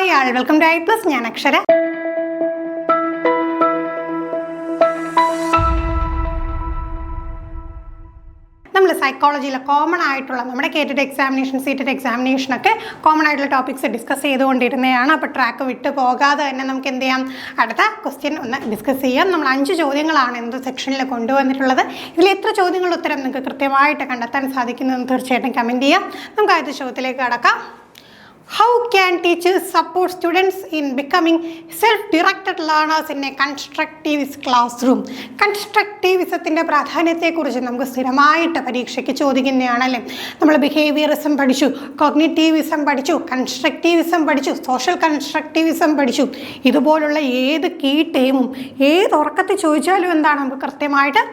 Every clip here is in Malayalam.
Hi all, welcome to I+. ഞാൻ അക്ഷര. നമ്മൾ സൈക്കോളജിയിൽ കോമൺ ആയിട്ടുള്ള നമ്മുടെ കേറ്റഡ് എക്സാമിനേഷൻ, സീറ്റഡ് എക്സാമിനേഷനൊക്കെ കോമൺ ആയിട്ടുള്ള ടോപ്പിക്സ് ഡിസ്കസ് ചെയ്തുകൊണ്ടിരുന്നതാണ്. അപ്പോൾ ട്രാക്ക് വിട്ട് പോകാതെ തന്നെ നമുക്ക് എന്ത് ചെയ്യാം, അടുത്ത ക്വസ്റ്റ്യൻ ഒന്ന് ഡിസ്കസ് ചെയ്യാം. നമ്മൾ 5 ചോദ്യങ്ങളാണ് എന്ത് സെക്ഷനിൽ കൊണ്ടുവന്നിട്ടുള്ളത്. ഇതിൽ എത്ര ചോദ്യങ്ങൾ ഉത്തരം നിങ്ങൾക്ക് കൃത്യമായിട്ട് കണ്ടെത്താൻ സാധിക്കുന്നതെന്ന് തീർച്ചയായിട്ടും കമൻറ്റ് ചെയ്യാം. നമുക്ക് ആദ്യത്തെ ചോദ്യത്തിലേക്ക് കടക്കാം. How can teachers support students in becoming self-directed learners in a constructivist classroom? കൺസ്ട്രക്റ്റിവിസത്തിൻ്റെ പ്രാധാന്യത്തെക്കുറിച്ച് നമുക്ക് സ്ഥിരമായിട്ട് പരീക്ഷയ്ക്ക് ചോദിക്കുന്നതാണല്ലേ. നമ്മൾ ബിഹേവിയറിസം പഠിച്ചു, കോഗ്നിറ്റീവിസം പഠിച്ചു, കൺസ്ട്രക്റ്റിവിസം പഠിച്ചു, സോഷ്യൽ കൺസ്ട്രക്റ്റിവിസം പഠിച്ചു. ഇതുപോലുള്ള ഏത് കീ ടേമും ഏത് ഉറക്കത്തിൽ ചോദിച്ചാലും എന്താണ് നമുക്ക് കൃത്യമായിട്ട്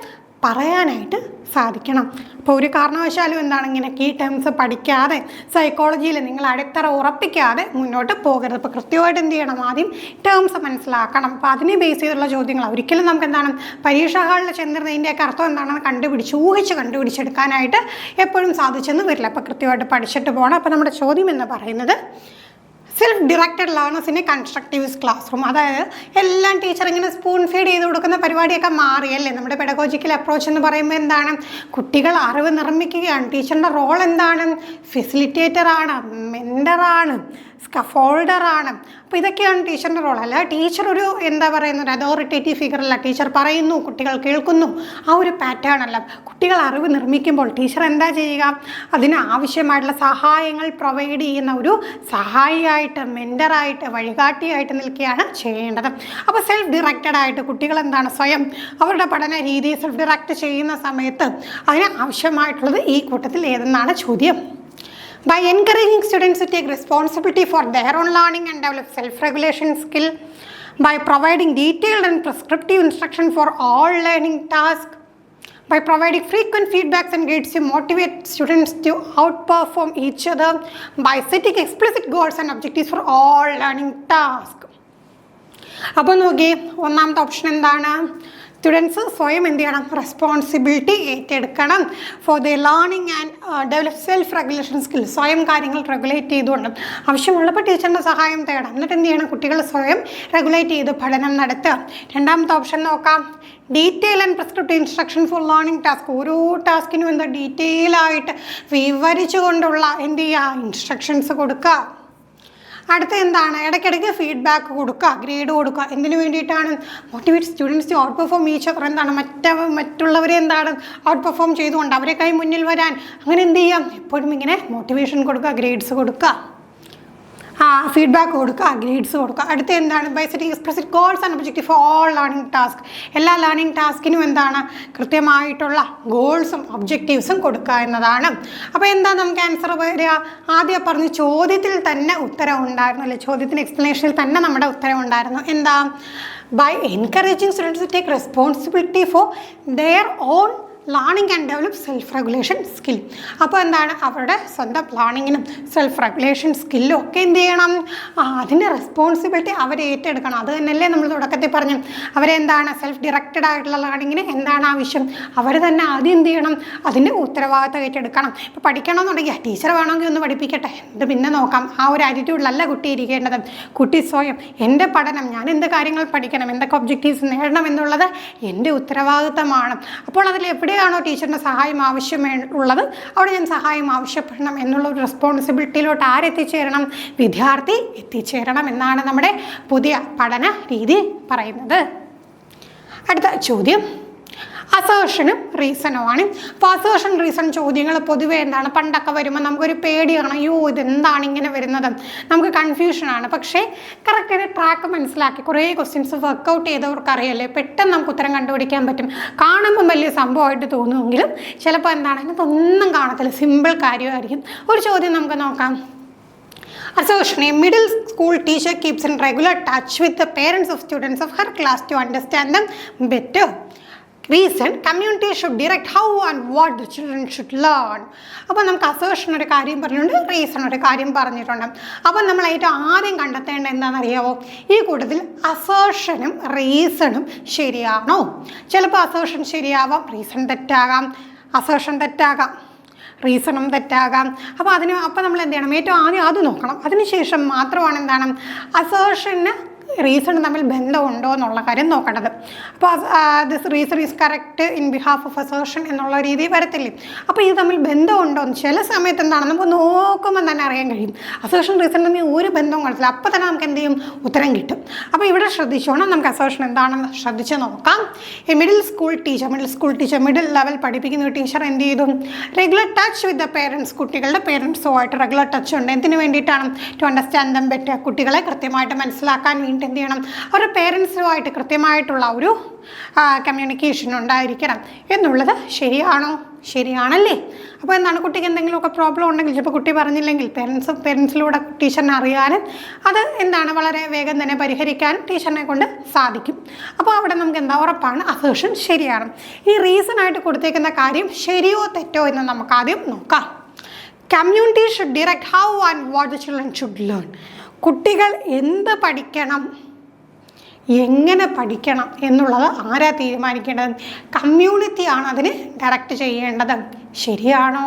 പറയാനായിട്ട് സാധിക്കണം. അപ്പോൾ ഒരു കാരണവശാലും എന്താണ് ഇങ്ങനെ കീ ടേംസ് പഠിക്കാതെ സൈക്കോളജിയിൽ നിങ്ങൾ അടിത്തറ ഉറപ്പിക്കാതെ മുന്നോട്ട് പോകരുത്. അപ്പോൾ കൃത്യമായിട്ട് എന്ത് ചെയ്യണം, ആദ്യം ടേംസ് മനസ്സിലാക്കണം. അപ്പോൾ അതിനെ ബേസ് ചെയ്തുള്ള ചോദ്യങ്ങൾ ഒരിക്കലും നമുക്ക് എന്താണ് പരീക്ഷാ ഹാളിൽ ചെന്നിരുന്ന ഇതിൻ്റെയൊക്കെ അർത്ഥം എന്താണെന്ന് ഊഹിച്ച് കണ്ടുപിടിച്ചെടുക്കാനായിട്ട് എപ്പോഴും സാധിച്ചെന്ന് വരില്ല. അപ്പോൾ കൃത്യമായിട്ട് പഠിച്ചിട്ട് പോകണം. അപ്പോൾ നമ്മുടെ ചോദ്യം എന്ന് പറയുന്നത് സെൽഫ് ഡിറക്റ്റഡ് ലേണേഴ്സിൻ്റെ കൺസ്ട്രക്റ്റീവിസ്റ്റ് ക്ലാസ് റൂം. അതായത് എല്ലാം ടീച്ചർ ഇങ്ങനെ സ്പൂൺ ഫീഡ് ചെയ്ത് കൊടുക്കുന്ന പരിപാടിയൊക്കെ മാറിയല്ലേ. നമ്മുടെ പെഡഗോജിക്കൽ അപ്രോച്ച് എന്ന് പറയുമ്പോൾ എന്താണ്, കുട്ടികൾ അറിവ് നിർമ്മിക്കുകയാണ്. ടീച്ചറിൻ്റെ റോൾ എന്താണ്, ഫെസിലിറ്റേറ്ററാണ്, മെൻറ്ററാണ്, സ്കഫോൾഡറാണ്. അപ്പോൾ ഇതൊക്കെയാണ് ടീച്ചറിൻ്റെ റോൾ. അല്ല ടീച്ചർ ഒരു എന്താ പറയുന്ന ഒരു അതോറിറ്റേറ്റീവ് ഫിഗറല്ല. ടീച്ചർ പറയുന്നു, കുട്ടികൾ കേൾക്കുന്നു, ആ ഒരു പാറ്റേൺ അല്ല. കുട്ടികൾ അറിവ് നിർമ്മിക്കുമ്പോൾ ടീച്ചർ എന്താ ചെയ്യുക, അതിന് ആവശ്യമായിട്ടുള്ള സഹായങ്ങൾ പ്രൊവൈഡ് ചെയ്യുന്ന ഒരു സഹായിയായിട്ട്, മെൻറ്ററായിട്ട്, വഴികാട്ടിയായിട്ട് നിൽക്കുകയാണ് ചെയ്യേണ്ടത്. അപ്പോൾ സെൽഫ് ഡിറക്റ്റഡ് ആയിട്ട് കുട്ടികൾ എന്താണ് സ്വയം അവരുടെ പഠന രീതി സെൽഫ് ഡിറക്റ്റ് ചെയ്യുന്ന സമയത്ത് അതിന് ആവശ്യമായിട്ടുള്ളത് ഈ കൂട്ടത്തിൽ ഏതെന്നാണ് ചോദ്യം. By encouraging students to take responsibility for their own learning and develop self-regulation skill, by providing detailed and prescriptive instruction for all learning tasks, by providing frequent feedbacks and grades to motivate students to outperform each other, by setting explicit goals and objectives for all learning tasks. അപ്പോൾ നോക്കിയേ, ഒന്നാമത്തെ ഓപ്ഷൻ എന്താണ്, സ്റ്റുഡൻസ് സ്വയം എന്ത് ചെയ്യണം, റെസ്പോൺസിബിലിറ്റി ഏറ്റെടുക്കണം for the learning and develop self regulation skill. സ്വയം കാര്യങ്ങൾ റെഗുലേറ്റ് ചെയ്തുകൊണ്ട് ആവശ്യമുള്ളപ്പോൾ ടീച്ചറിൻ്റെ സഹായം തേടാം. എന്നിട്ട് എന്ത് ചെയ്യണം, കുട്ടികൾ സ്വയം റെഗുലേറ്റ് ചെയ്ത് പഠനം നടത്തുക. രണ്ടാമത്തെ ഓപ്ഷൻ നോക്കാം, detail and prescriptive instruction for learning task. ഓരോ ടാസ്കിനും എന്താ ഡീറ്റെയിൽ ആയിട്ട് വിവരിച്ചു കൊണ്ടുള്ള എന്ത് ചെയ്യുക, ഇൻസ്ട്രക്ഷൻസ് കൊടുക്കുക. അടുത്ത എന്താണ്, ഇടയ്ക്കിടയ്ക്ക് ഫീഡ്ബാക്ക് കൊടുക്കുക, ഗ്രേഡ് കൊടുക്കുക. എന്തിനു വേണ്ടിയിട്ടാണ്, motivate students to outperform each other. എന്താണ് മറ്റുള്ളവരെ എന്താണ് ഔട്ട് പെർഫോം ചെയ്തുകൊണ്ട് അവരെ കൈ മുന്നിൽ വരാൻ. അങ്ങനെ എന്ത് ചെയ്യാം, എപ്പോഴും ഇങ്ങനെ മോട്ടിവേഷൻ കൊടുക്കുക, ഗ്രേഡ്സ് കൊടുക്കുക, ഫീഡ്ബാക്ക് കൊടുക്കുക, ഗ്രേഡ്സ് കൊടുക്കുക. അടുത്ത എന്താണ്, by setting explicit goals and objective for all learning task. എല്ലാ ലേണിംഗ് ടാസ്കിനും എന്താണ് കൃത്യമായിട്ടുള്ള ഗോൾസും ഒബ്ജക്റ്റീവ്സും കൊടുക്കുക എന്നതാണ്. അപ്പോൾ എന്താ നമുക്ക് ആൻസർ വരിക, ആദ്യം പറഞ്ഞ ചോദ്യത്തിൽ തന്നെ ഉത്തരം ഉണ്ടായിരുന്നു അല്ലേ, ചോദ്യത്തിന് എക്സ്പ്ലനേഷനിൽ തന്നെ നമ്മുടെ ഉത്തരം ഉണ്ടായിരുന്നു. എന്താ, by encouraging students to take responsibility for their own learning and develop self regulation skill. അപ്പോൾ എന്താണ്, അവരുടെ സ്വന്തം ലേണിങ്ങിനും സെൽഫ് റെഗുലേഷൻ സ്കില്ലും ഒക്കെ എന്ത് ചെയ്യണം, അതിൻ്റെ റെസ്പോൺസിബിലിറ്റി അവർ ഏറ്റെടുക്കണം. അത് തന്നെയല്ലേ നമ്മൾ തുടക്കത്തിൽ പറഞ്ഞു, അവരെന്താണ് സെൽഫ് ഡിറക്റ്റഡ് ആയിട്ടുള്ള ലേണിങ്ങിന് എന്താണ് ആവശ്യം, അവർ തന്നെ ആദ്യം എന്ത് ചെയ്യണം, അതിൻ്റെ ഉത്തരവാദിത്തം ഏറ്റെടുക്കണം. ഇപ്പോൾ പഠിക്കണമെന്നുണ്ടെങ്കിൽ ടീച്ചർ വേണമെങ്കിൽ ഒന്ന് പഠിപ്പിക്കട്ടെ, ഇത് പിന്നെ നോക്കാം, ആ ഒരു ആറ്റിറ്റ്യൂഡിലല്ല കുട്ടി ഇരിക്കേണ്ടത്. കുട്ടി സ്വയം എൻ്റെ പഠനം, ഞാൻ എന്ത് കാര്യങ്ങൾ പഠിക്കണം, എന്തൊക്കെ ഒബ്ജക്റ്റീവ്സ് നേടണം എന്നുള്ളത് എൻ്റെ ഉത്തരവാദിത്തമാണ്. അപ്പോൾ അതിൽ എവിടെയാണോ ടീച്ചറിൻ്റെ സഹായം ആവശ്യമുള്ളത് അവിടെ ഞാൻ സഹായം ആവശ്യപ്പെടണം എന്നുള്ള ഒരു റെസ്പോൺസിബിലിറ്റിയിലോട്ട് ആരെത്തിച്ചേരണം, വിദ്യാർത്ഥി എത്തിച്ചേരണം എന്നാണ് നമ്മുടെ പുതിയ പഠന രീതി പറയുന്നത്. അടുത്ത ചോദ്യം അസേർഷനും റീസണുമാണ്. അപ്പോൾ അസേർഷൻ റീസൺ ചോദ്യങ്ങൾ പൊതുവേ എന്താണ്, പണ്ടൊക്കെ വരുമ്പോൾ നമുക്കൊരു പേടിയാണ്, അയ്യോ ഇതെന്താണ് ഇങ്ങനെ വരുന്നത്, നമുക്ക് കൺഫ്യൂഷനാണ്. പക്ഷേ കറക്റ്റായിട്ട് ട്രാക്ക് മനസ്സിലാക്കി കുറേ ക്വസ്റ്റ്യൻസ് വർക്കൗട്ട് ചെയ്തവർക്ക് അറിയല്ലേ, പെട്ടെന്ന് നമുക്ക് ഉത്തരം കണ്ടുപിടിക്കാൻ പറ്റും. കാണുമ്പം വലിയ സംഭവമായിട്ട് തോന്നുമെങ്കിലും ചിലപ്പോൾ എന്താണ് അതിനകത്തൊന്നും കാണത്തില്ല, സിമ്പിൾ കാര്യമായിരിക്കും. ഒരു ചോദ്യം നമുക്ക് നോക്കാം. Assertion: a middle school teacher keeps in regular touch with the parents of students of her class to understand them better. Reason: community should direct how and what the children should learn. അപ്പോൾ നമുക്ക് അസേർഷൻ ഒരു കാര്യം പറഞ്ഞിട്ടുണ്ട്, റീസൺ ഒരു കാര്യം പറഞ്ഞിട്ടുണ്ട്. അപ്പോൾ നമ്മൾ ഏറ്റവും ആദ്യം കണ്ടെത്തേണ്ടത് എന്താണെന്നറിയാമോ, ഈ കൂട്ടത്തിൽ അസേർഷനും റീസണും ശരിയാണോ. ചിലപ്പോൾ അസേർഷൻ ശരിയാവാം, റീസൺ തെറ്റാകാം, അസേർഷൻ തെറ്റാകാം. റീസണും തെറ്റാകാം. അപ്പോൾ നമ്മൾ എന്ത് ചെയ്യണം? ഏറ്റവും ആദ്യം അത് നോക്കണം. അതിനുശേഷം മാത്രമാണ് എന്താണ് അസേർഷന് റീസൺ തമ്മിൽ ബന്ധമുണ്ടോ എന്നുള്ള കാര്യം നോക്കേണ്ടത്. അപ്പോൾ this reason is correct in behalf of assertion എന്നുള്ള രീതി വരത്തില്ലേ? അപ്പോൾ ഇത് തമ്മിൽ ബന്ധമുണ്ടോ എന്ന് ചില സമയത്ത് എന്താണ് നമുക്ക് നോക്കുമ്പോൾ തന്നെ അറിയാൻ കഴിയും. അസേർഷൻ റീസൺ തമ്മിൽ ഒരു ബന്ധവും കാണത്തില്ല. അപ്പോൾ തന്നെ നമുക്ക് എന്ത് ചെയ്യും? ഉത്തരം കിട്ടും. അപ്പോൾ ഇവിടെ ശ്രദ്ധിച്ചോണം. നമുക്ക് അസേർഷൻ എന്താണെന്ന് ശ്രദ്ധിച്ച് നോക്കാം. ഈ middle school teacher middle level പഠിപ്പിക്കുന്ന ഒരു ടീച്ചർ എന്ത് ചെയ്തു? Regular touch with the parents, കുട്ടികളുടെ പേരൻസുമായിട്ട് റെഗുലർ ടച്ച് ഉണ്ട്. എന്തിനു വേണ്ടിയിട്ടാണ്? ടു അണ്ടർസ്റ്റാൻഡ് ദം ബെറ്റർ, കുട്ടികളെ കൃത്യമായിട്ട് മനസ്സിലാക്കാൻ വേണ്ടി എന്ത് ചെയ്യണം? അവരുടെ പേരൻസുമായിട്ട് കൃത്യമായിട്ടുള്ള ഒരു കമ്മ്യൂണിക്കേഷൻ ഉണ്ടായിരിക്കണം എന്നുള്ളത് ശരിയാണോ? ശരിയാണല്ലേ? അപ്പോൾ എന്താണ്, കുട്ടിക്ക് എന്തെങ്കിലുമൊക്കെ പ്രോബ്ലം ഉണ്ടെങ്കിൽ ചിലപ്പോൾ കുട്ടി പറഞ്ഞില്ലെങ്കിൽ പേരൻസിലൂടെ ടീച്ചറിനെ അറിയാനും അത് എന്താണ് വളരെ വേഗം തന്നെ പരിഹരിക്കാനും ടീച്ചറിനെ കൊണ്ട് സാധിക്കും. അപ്പോൾ അവിടെ നമുക്ക് എന്താ ഉറപ്പാണ് അസേർഷൻ ശരിയാണ്. ഈ റീസണായിട്ട് കൊടുത്തേക്കുന്ന കാര്യം ശരിയോ തെറ്റോ എന്ന് നമുക്ക് ആദ്യം നോക്കാം. Community should direct how and what the children should learn. കുട്ടികൾ എന്ത് പഠിക്കണം, എങ്ങനെ പഠിക്കണം എന്നുള്ളത് ആരാ തീരുമാനിക്കേണ്ടത്? കമ്മ്യൂണിറ്റിയാണ് അതിന് ഡയറക്റ്റ് ചെയ്യേണ്ടത്. ശരിയാണോ?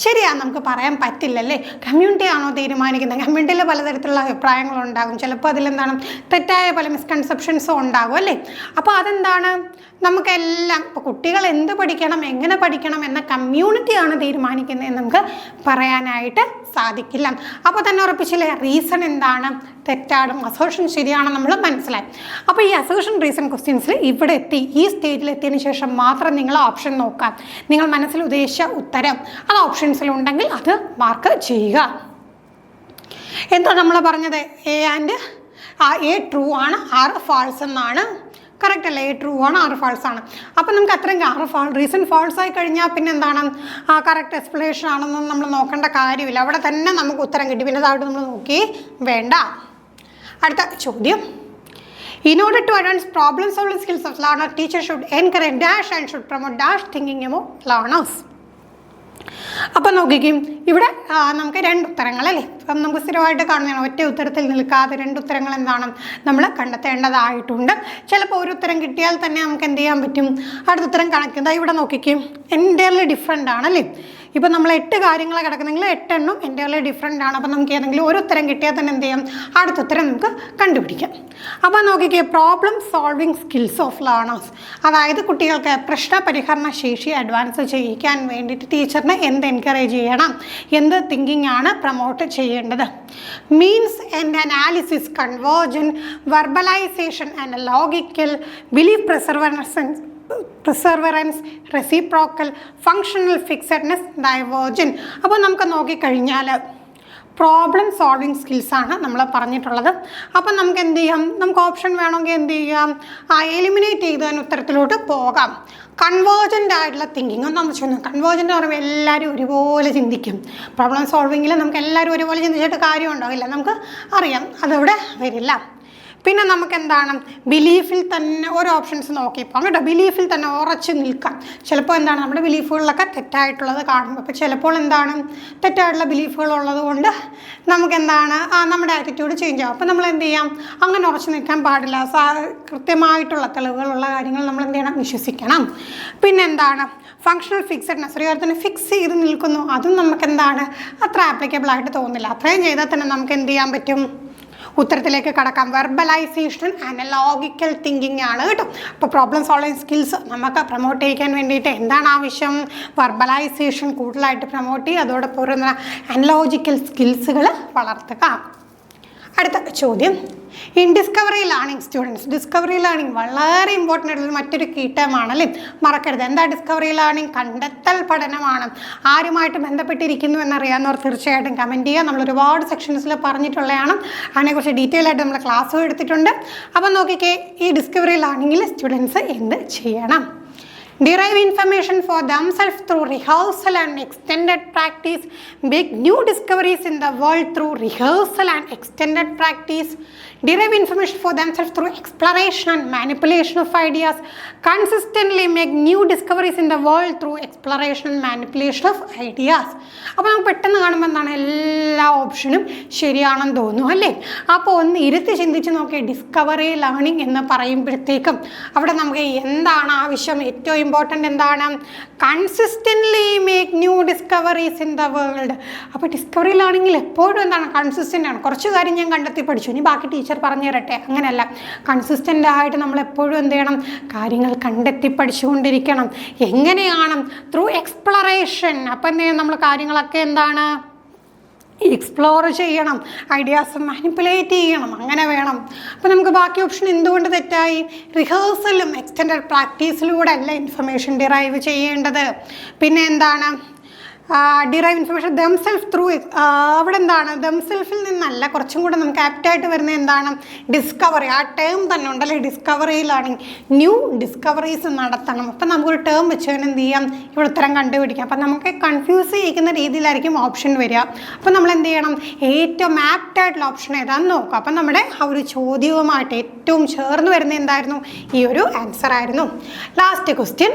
ശരിയാണ്, നമുക്ക് പറയാൻ പറ്റില്ലല്ലേ. കമ്മ്യൂണിറ്റി ആണോ തീരുമാനിക്കുന്നത്? കമ്മ്യൂണിറ്റിയിൽ പലതരത്തിലുള്ള അഭിപ്രായങ്ങളുണ്ടാകും. ചിലപ്പോൾ അതിലെന്താണ് തെറ്റായ പല മിസ്കൺസെപ്ഷൻസും ഉണ്ടാകും അല്ലേ. അപ്പോൾ അതെന്താണ്, നമുക്കെല്ലാം ഇപ്പോൾ കുട്ടികൾ എന്ത് പഠിക്കണം, എങ്ങനെ പഠിക്കണം എന്ന കമ്മ്യൂണിറ്റിയാണ് തീരുമാനിക്കുന്നതെന്ന് നമുക്ക് പറയാനായിട്ട് സാധിക്കില്ല. അപ്പോൾ തന്നെ ഉറപ്പിച്ചില്ലേ, റീസൺ എന്താണ്, തെറ്റാണ്, അസേർഷൻ ശരിയാണെന്ന് നമ്മൾ മനസ്സിലായി. അപ്പോൾ ഈ അസേർഷൻ റീസൺ ക്വസ്റ്റ്യൻസിൽ ഇവിടെ എത്തി, ഈ സ്റ്റേജിൽ എത്തിയതിന് ശേഷം മാത്രം നിങ്ങൾ ഓപ്ഷൻ നോക്കാം. നിങ്ങൾ മനസ്സിൽ ഉദ്ദേശിച്ച ഉത്തരം അത് ഓപ്ഷൻസിലുണ്ടെങ്കിൽ അത് മാർക്ക് ചെയ്യുക. എന്താ നമ്മൾ പറഞ്ഞത്? എ ട്രൂ ആണ്, 6 ഫാൾസ് എന്നാണ്. കറക്റ്റ് അല്ലേ? 8 ട്രൂ ആണ്, 6 ഫാൾസ് ആണ്. അപ്പം നമുക്ക് അത്രയും 6 റീസൺ ഫാൾസ് ആയി കഴിഞ്ഞാൽ പിന്നെ എന്താണ് കറക്റ്റ് എക്സ്പ്ലനേഷൻ ആണെന്നൊന്നും നമ്മൾ നോക്കേണ്ട കാര്യമില്ല. അവിടെ തന്നെ നമുക്ക് ഉത്തരം കിട്ടി. പിന്നെ അതായിട്ട് നമ്മൾ നോക്കി വേണ്ട. അടുത്ത ചോദ്യം, in order to advance problem solving skills of learner, teacher should encourage dash and should promote dash thinking among learners. അപ്പം നോക്കിക്കും, ഇവിടെ നമുക്ക് 2 ഉത്തരങ്ങളല്ലേ. അപ്പം നമുക്ക് സ്ഥിരമായിട്ട് കാണുന്നതാണ്, ഒറ്റ ഉത്തരത്തിൽ നിൽക്കാതെ 2 ഉത്തരങ്ങൾ എന്താണ് നമ്മൾ കണ്ടെത്തേണ്ടതായിട്ടുണ്ട്. ചിലപ്പോൾ ഒരു ഉത്തരം കിട്ടിയാൽ തന്നെ നമുക്ക് എന്ത് ചെയ്യാൻ പറ്റും? അടുത്ത ഉത്തരം കണക്കുന്നത് ഇവിടെ നോക്കിക്കും, എൻ്റയർലി ഡിഫറെൻ്റ് ആണല്ലേ. ഇപ്പം നമ്മൾ 8 കാര്യങ്ങൾ കിടക്കുന്നെങ്കിൽ 8 എണ്ണം എൻ്റയർലി ഡിഫറെൻ്റ് ആണ്. അപ്പം നമുക്ക് ഏതെങ്കിലും ഒരു ഉത്തരം കിട്ടിയാൽ തന്നെ എന്ത് ചെയ്യാം? അടുത്ത ഉത്തരം നമുക്ക് കണ്ടുപിടിക്കാം. അപ്പോൾ നോക്കിക്കേ, problem solving skills of learners, അതായത് കുട്ടികൾക്ക് പ്രശ്ന പരിഹരണ ശേഷി അഡ്വാൻസ് ചെയ്യിക്കാൻ വേണ്ടിയിട്ട് ടീച്ചറിനെ എന്ത് എൻകറേജ് ചെയ്യണം, എന്ത് തിങ്കിങ് ആണ് പ്രൊമോട്ട് ചെയ്യേണ്ടത്? Means and analysis, convergence, verbalization, analogical, belief perseverance, reciprocal, functional fixedness, divergence. അപ്പോൾ നമുക്ക് നോക്കിക്കഴിഞ്ഞാൽ പ്രോബ്ലം സോൾവിങ് സ്കിൽസാണ് നമ്മൾ പറഞ്ഞിട്ടുള്ളത്. അപ്പം നമുക്ക് എന്ത് ചെയ്യാം? നമുക്ക് ഓപ്ഷൻ വേണമെങ്കിൽ എന്ത് ചെയ്യാം? എലിമിനേറ്റ് ചെയ്തതിന് ഉത്തരത്തിലോട്ട് പോകാം. കൺവേർജൻ്റ് ആയിട്ടുള്ള തിങ്കിങ് ഒന്ന് നമ്മൾ ചെയ്യുന്നു. കൺവേർജൻ്റ് പറയുമ്പോൾ എല്ലാവരും ഒരുപോലെ ചിന്തിക്കും. പ്രോബ്ലം സോൾവിങ്ങിൽ നമുക്ക് എല്ലാവരും ഒരുപോലെ ചിന്തിച്ചിട്ട് കാര്യം ഉണ്ടാവില്ല, നമുക്ക് അറിയാം, അതവിടെ വരില്ല. പിന്നെ നമുക്ക് എന്താണ്, ബിലീഫിൽ തന്നെ ഓരോ ഓപ്ഷൻസ് നോക്കിയപ്പോൾ കേട്ടോ, ബിലീഫിൽ തന്നെ ഉറച്ചു നിൽക്കാം. ചിലപ്പോൾ എന്താണ് നമ്മുടെ ബിലീഫുകളിലൊക്കെ തെറ്റായിട്ടുള്ളത് കാണും. അപ്പോൾ ചിലപ്പോൾ എന്താണ് തെറ്റായിട്ടുള്ള ബിലീഫുകളുള്ളത് കൊണ്ട് നമുക്ക് എന്താണ് നമ്മുടെ ആറ്റിറ്റ്യൂഡ് ചേഞ്ച് ആവും. അപ്പോൾ നമ്മൾ എന്ത് ചെയ്യാം? അങ്ങനെ ഉറച്ചു നിൽക്കാൻ പാടില്ല. കൃത്യമായിട്ടുള്ള തെളിവുകളുള്ള കാര്യങ്ങൾ നമ്മൾ എന്ത് ചെയ്യണം? വിശ്വസിക്കണം. പിന്നെ എന്താണ് ഫങ്ഷണൽ ഫിക്സഡ്നെസ്, ഒരു കാര്യത്തിന് ഫിക്സ് ചെയ്ത് നിൽക്കുന്നു, അതും നമുക്ക് എന്താണ് അത്ര ആപ്ലിക്കബിൾ ആയിട്ട് തോന്നില്ല. അത്രയും ചെയ്താൽ തന്നെ നമുക്ക് എന്ത് ചെയ്യാൻ പറ്റും? ഉത്തരത്തിലേക്ക് കടക്കാം. വെർബലൈസേഷൻ, അനലോഗിക്കൽ തിങ്കിങ് ആണ് കേട്ടോ. അപ്പോൾ പ്രോബ്ലം സോൾവിങ് സ്കിൽസ് നമുക്ക് പ്രൊമോട്ട് ചെയ്യാൻ വേണ്ടിയിട്ട് എന്താണ് ആവശ്യം? വെർബലൈസേഷൻ കൂടുതലായിട്ട് പ്രൊമോട്ട് ചെയ്യുക, അതോടൊപ്പം ഒരു അനലോജിക്കൽ സ്കിൽസുകൾ വളർത്തുക. അടുത്ത ചോദ്യം, in discovery learning students, discovery learning വളരെ ഇമ്പോർട്ടൻ്റ് ആയിട്ടുള്ള മറ്റൊരു കീ ടേമാണല്ലേ, മറക്കരുത്. എന്താ ഡിസ്കവറി ലേണിംഗ്? കണ്ടെത്തൽ പഠനമാണ്. ആരുമായിട്ട് ബന്ധപ്പെട്ടിരിക്കുന്നു എന്നറിയാവുന്നവർ തീർച്ചയായിട്ടും കമൻറ്റ് ചെയ്യുക. നമ്മൾ ഒരുപാട് സെക്ഷൻസിൽ പറഞ്ഞിട്ടുള്ളതാണ്, അതിനെക്കുറിച്ച് ഡീറ്റെയിൽ ആയിട്ട് നമ്മൾ ക്ലാസ്സും എടുത്തിട്ടുണ്ട്. അപ്പം നോക്കിക്കേ, ഈ ഡിസ്കവറി ലേണിംഗിൽ സ്റ്റുഡൻസ് എന്ത് ചെയ്യണം? derive information for themselves through rehearsal and extended practice, make new discoveries in the world through rehearsal and extended practice, derive information for themselves through exploration and manipulation of ideas, consistently make new discoveries in the world through exploration and manipulation of ideas. അപ്പോൾ നമുക്ക് പെട്ടെന്ന് കാണുമ്പോൾ എന്താണ് എല്ലാ ഓപ്ഷനും ശരിയാണെന്ന് തോന്നുന്നു അല്ലേ. അപ്പോൾ ഒന്ന് ഇരുത്തി ചിന്തിച്ച് നോക്കിയാൽ ഡിസ്കവറി ലേണിംഗ് എന്ന് പറയുമ്പോഴത്തേക്കും അവിടെ നമുക്ക് എന്താണ് ആവശ്യം? ഏറ്റവും ഇമ്പോർട്ടൻ്റ് എന്താണ്? Consistently make new discoveries in the world. അപ്പോൾ ഡിസ്കവറിയിലാണെങ്കിൽ എപ്പോഴും എന്താണ്? കൺസിസ്റ്റൻ്റ് ആണ്. കുറച്ച് കാര്യം ഞാൻ കണ്ടെത്തി പഠിച്ചു, ഇനി ബാക്കി ടീച്ചർ പറഞ്ഞു തരട്ടെ, അങ്ങനെയല്ല. കൺസിസ്റ്റൻ്റ് ആയിട്ട് നമ്മൾ എപ്പോഴും എന്ത് ചെയ്യണം? കാര്യങ്ങൾ കണ്ടെത്തി പഠിച്ചുകൊണ്ടിരിക്കണം. എങ്ങനെയാണ്? Through exploration. അപ്പം എന്ത് ചെയ്യണം? നമ്മൾ കാര്യങ്ങളൊക്കെ എന്താണ്? എക്സ്പ്ലോർ ചെയ്യണം, ഐഡിയാസ് മാനിപ്പുലേറ്റ് ചെയ്യണം, അങ്ങനെ വേണം. അപ്പോൾ നമുക്ക് ബാക്കി ഓപ്ഷൻ എന്തുകൊണ്ട് തെറ്റായി? റിഹേഴ്സലും എക്സ്റ്റൻഡഡ് പ്രാക്ടീസിലൂടെ അല്ല ഇൻഫർമേഷൻ ഡിറൈവ് ചെയ്യേണ്ടത്. പിന്നെ എന്താണ്? Derive information themself through. അവിടെ എന്താണ്? ദംസെൽഫിൽ നിന്നല്ല, കുറച്ചും കൂടെ നമുക്ക് ആപ്റ്റായിട്ട് വരുന്നത് എന്താണ്? ഡിസ്കവറി. ആ ടേം തന്നെ ഉണ്ടല്ലേ, ഡിസ്കവറിയിലാണെങ്കിൽ ന്യൂ ഡിസ്കവറീസ് നടത്തണം. അപ്പം നമുക്കൊരു ടേം വെച്ച് തന്നെ എന്ത് ചെയ്യാം? ഇവിടെ ഉത്തരം കണ്ടുപിടിക്കാം. അപ്പം നമുക്ക് കൺഫ്യൂസ് ചെയ്യിക്കുന്ന രീതിയിലായിരിക്കും ഓപ്ഷൻ വരിക. അപ്പം നമ്മൾ എന്ത് ചെയ്യണം? ഏറ്റവും ആപ്റ്റായിട്ടുള്ള ഓപ്ഷൻ ഏതാണെന്ന് നോക്കാം. അപ്പം നമ്മുടെ ആ ഒരു ചോദ്യവുമായിട്ട് ഏറ്റവും ചേർന്ന് വരുന്ന എന്തായിരുന്നു? ഈ ഒരു ആൻസർ ആയിരുന്നു. Last question.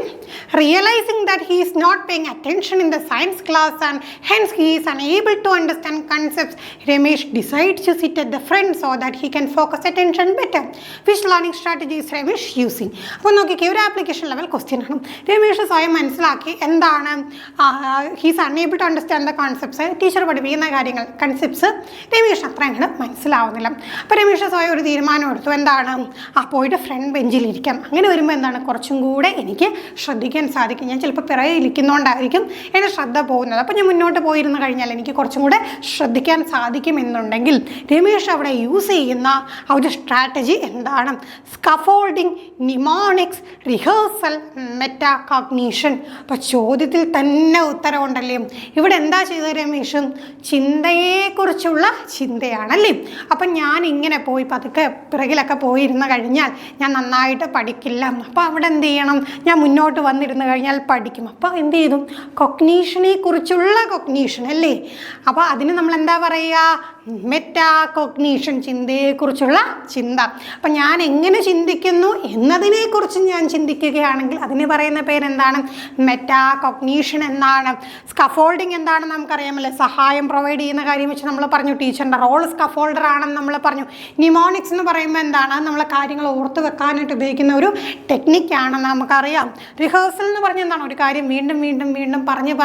Realising that he is not paying attention in the science class and hence he is unable to understand concepts, Ramesh decides to sit at the front so that he can focus attention better. Which learning strategy is Ramesh using? അപ്പോൾ നോക്കിക്കേ, ഒരു ആപ്ലിക്കേഷൻ ലെവൽ ക്വസ്റ്റ്യൻ ആണ്. രമേഷ് സ്വയം മനസ്സിലാക്കി എന്താണ്? He's unable to understand the concepts. Teacher പഠിപ്പിക്കുന്ന കാര്യങ്ങൾ, കൺസെപ്റ്റ്സ് രമേഷ് അത്ര അങ്ങോട്ട് മനസ്സിലാവുന്നില്ല. അപ്പോൾ രമേഷ് സ്വയം ഒരു തീരുമാനം എടുത്തു. എന്താണ്? പോയിട്ട് ഫ്രണ്ട് ബെഞ്ചിലിരിക്കാം. അങ്ങനെ വരുമ്പോൾ എന്താണ്? കുറച്ചും കൂടെ എനിക്ക് ശ്രദ്ധിക്കാൻ സാധിക്കും. ഞാൻ ചിലപ്പോൾ പിറകെ ഇരിക്കുന്നതുകൊണ്ടായിരിക്കും എൻ്റെ ശ്രദ്ധ പോകുന്നത്. അപ്പോൾ ഞാൻ മുന്നോട്ട് പോയിരുന്നു കഴിഞ്ഞാൽ എനിക്ക് കുറച്ചും കൂടെ ശ്രദ്ധിക്കാൻ സാധിക്കുമെന്നുണ്ടെങ്കിൽ രമേഷ് അവിടെ യൂസ് ചെയ്യുന്ന ആ ഒരു സ്ട്രാറ്റജി എന്താണ്? Scaffolding, mnemonics, rehearsal, metacognition. അപ്പോൾ ചോദ്യത്തിൽ തന്നെ ഉത്തരവുണ്ടല്ലേ. ഇവിടെ എന്താ ചെയ്തത് രമേഷ്? ചിന്തയെക്കുറിച്ചുള്ള ചിന്തയാണല്ലേ. അപ്പം ഞാൻ ഇങ്ങനെ പോയി പതുക്കെ പിറകിലൊക്കെ പോയിരുന്ന് കഴിഞ്ഞാൽ ഞാൻ നന്നായിട്ട് പഠിക്കില്ല. അപ്പോൾ അവിടെ എന്ത് ചെയ്യണം? ഞാൻ മുന്നോട്ട് വന്നിരുന്ന് കഴിഞ്ഞാൽ പഠിക്കും. അപ്പോൾ എന്ത് ചെയ്തു? കൊഗ്നീഷനെ കുറിച്ചുള്ള കൊഗ്നീഷൻ അല്ലേ. അപ്പോൾ അതിന് നമ്മൾ എന്താ പറയുക? മെറ്റാകോഗ്നീഷൻ, ചിന്തയെക്കുറിച്ചുള്ള ചിന്ത. അപ്പം ഞാൻ എങ്ങനെ ചിന്തിക്കുന്നു എന്നതിനെക്കുറിച്ച് ഞാൻ ചിന്തിക്കുകയാണെങ്കിൽ അതിന് പറയുന്ന പേരെന്താണ്? മെറ്റാകോഗ്നീഷൻ എന്നാണ്. സ്കഫോൾഡിങ് എന്താണെന്ന് നമുക്കറിയാമല്ലേ, സഹായം പ്രൊവൈഡ് ചെയ്യുന്ന കാര്യം വെച്ച് നമ്മൾ പറഞ്ഞു. ടീച്ചറിൻ്റെ റോൾ സ്കഫോൾഡർ ആണെന്ന് നമ്മൾ പറഞ്ഞു. നിമോണിക്സ് എന്ന് പറയുമ്പോൾ എന്താണ്? നമ്മൾ കാര്യങ്ങൾ ഓർത്ത് വെക്കാനായിട്ട് ഉപയോഗിക്കുന്ന ഒരു ടെക്നിക്കാണെന്ന് നമുക്കറിയാം. റിഹേഴ്സൽ എന്ന് പറഞ്ഞാൽ എന്താണ്? ഒരു കാര്യം വീണ്ടും വീണ്ടും വീണ്ടും പറഞ്ഞ്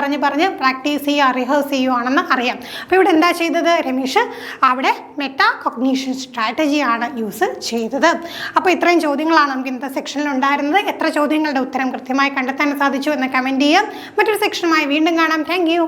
പ്രാക്ടീസ് ചെയ്യുക, റിഹേഴ്സ് ചെയ്യുകയാണെന്ന് അറിയാം. അപ്പോൾ ഇവിടെ എന്താ ചെയ്തത്? രമേഷ് അവിടെ മെറ്റാകോഗ്നീഷൻ സ്ട്രാറ്റജിയാണ് യൂസ് ചെയ്തത്. അപ്പോൾ ഇത്രയും ചോദ്യങ്ങളാണ് നമുക്ക് ഇന്നത്തെ സെക്ഷനിൽ ഉണ്ടായിരുന്നത്. എത്ര ചോദ്യങ്ങളുടെ ഉത്തരം കൃത്യമായി കണ്ടെത്താൻ സാധിച്ചു എന്ന് കമൻറ്റ് ചെയ്യാം. മറ്റൊരു സെക്ഷനുമായി വീണ്ടും കാണാം. Thank you.